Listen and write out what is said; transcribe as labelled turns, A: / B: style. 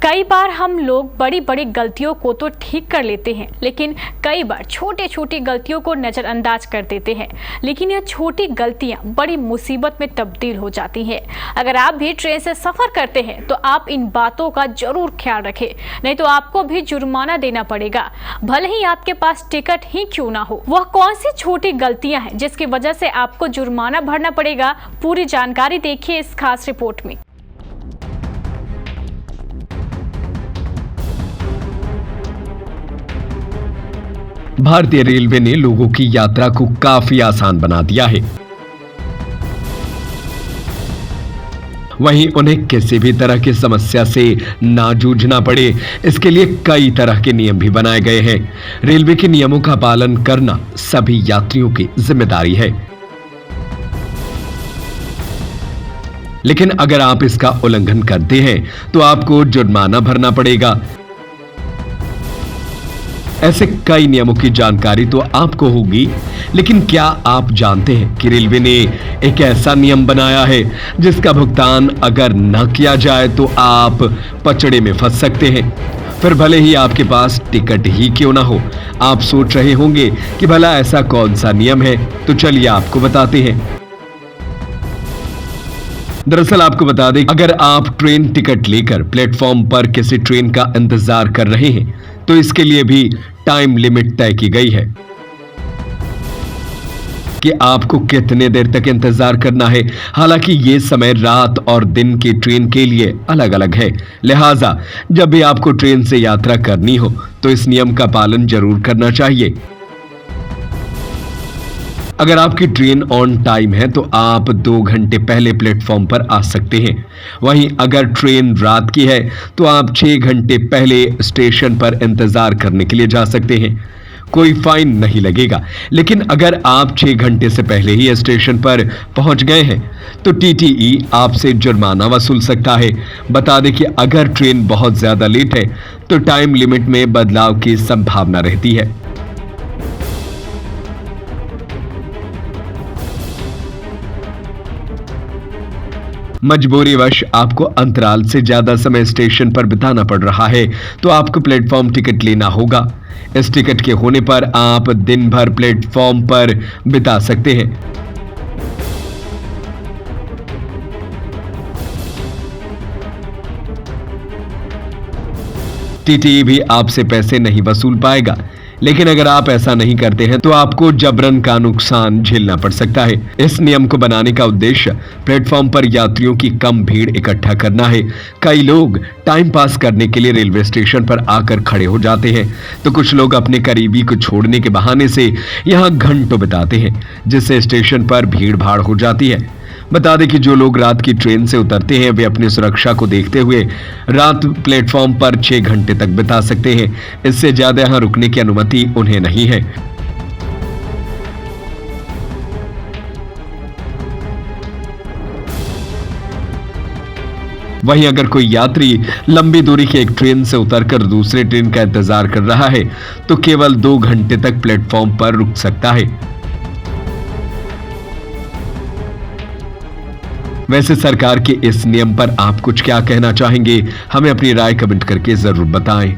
A: कई बार हम लोग बड़ी बड़ी गलतियों को तो ठीक कर लेते हैं, लेकिन कई बार छोटी छोटी गलतियों को नज़रअंदाज कर देते हैं। लेकिन यह छोटी गलतियां बड़ी मुसीबत में तब्दील हो जाती हैं। अगर आप भी ट्रेन से सफ़र करते हैं तो आप इन बातों का जरूर ख्याल रखें, नहीं तो आपको भी जुर्माना देना पड़ेगा, भले ही आपके पास टिकट ही क्यों ना हो। वह कौन सी छोटी गलतियां हैं जिसकी वजह से आपको जुर्माना भरना पड़ेगा? पूरी जानकारी देखिए इस खास रिपोर्ट में।
B: भारतीय रेलवे ने लोगों की यात्रा को काफी आसान बना दिया है। वहीं उन्हें किसी भी तरह की समस्या से ना जूझना पड़े, इसके लिए कई तरह के नियम भी बनाए गए हैं। रेलवे के नियमों का पालन करना सभी यात्रियों की जिम्मेदारी है, लेकिन अगर आप इसका उल्लंघन करते हैं तो आपको जुर्माना भरना पड़ेगा। ऐसे कई नियमों की जानकारी तो आपको होगी, लेकिन क्या आप जानते हैं कि रेलवे ने एक ऐसा नियम बनाया है जिसका भुगतान अगर न किया जाए तो आप पचड़े में फंस सकते हैं, फिर भले ही आपके पास टिकट ही क्यों ना हो। आप सोच रहे होंगे कि भला ऐसा कौन सा नियम है, तो चलिए आपको बताते हैं। दरअसल आपको बता दें, अगर आप ट्रेन टिकट लेकर प्लेटफॉर्म पर किसी ट्रेन का इंतजार कर रहे हैं तो इसके लिए भी टाइम लिमिट तय की गई है कि आपको कितने देर तक इंतजार करना है। हालांकि ये समय रात और दिन की ट्रेन के लिए अलग अलग है, लिहाजा जब भी आपको ट्रेन से यात्रा करनी हो तो इस नियम का पालन जरूर करना चाहिए। अगर आपकी ट्रेन ऑन टाइम है तो आप 2 घंटे पहले प्लेटफॉर्म पर आ सकते हैं। वहीं अगर ट्रेन रात की है तो आप 6 घंटे पहले स्टेशन पर इंतजार करने के लिए जा सकते हैं। कोई फाइन नहीं लगेगा, लेकिन अगर आप 6 घंटे से पहले ही स्टेशन पर पहुंच गए हैं तो टीटीई आपसे जुर्माना वसूल सकता है। बता दें कि अगर ट्रेन बहुत ज्यादा लेट है तो टाइम लिमिट में बदलाव की संभावना रहती है। मजबूरीवश आपको अंतराल से ज्यादा समय स्टेशन पर बिताना पड़ रहा है तो आपको प्लेटफॉर्म टिकट लेना होगा। इस टिकट के होने पर आप दिन भर प्लेटफॉर्म पर बिता सकते हैं। टीटीई भी आपसे पैसे नहीं वसूल पाएगा, लेकिन अगर आप ऐसा नहीं करते हैं तो आपको जबरन का नुकसान झेलना पड़ सकता है। इस नियम को बनाने का उद्देश्य प्लेटफॉर्म पर यात्रियों की कम भीड़ इकट्ठा करना है। कई लोग टाइम पास करने के लिए रेलवे स्टेशन पर आकर खड़े हो जाते हैं, तो कुछ लोग अपने करीबी को छोड़ने के बहाने से यहां घंटों बिताते हैं, जिससे स्टेशन पर भीड़ भाड़ हो जाती है। बता दें कि जो लोग रात की ट्रेन से उतरते हैं वे अपनी सुरक्षा को देखते हुए रात प्लेटफॉर्म पर 6 घंटे तक बिता सकते हैं। इससे ज्यादा यहां रुकने की अनुमति उन्हें नहीं है। वहीं अगर कोई यात्री लंबी दूरी की एक ट्रेन से उतरकर दूसरे ट्रेन का इंतजार कर रहा है तो केवल 2 घंटे तक प्लेटफॉर्म पर रुक सकता है। वैसे सरकार के इस नियम पर आप कुछ क्या कहना चाहेंगे? हमें अपनी राय कमेंट करके जरूर बताएं।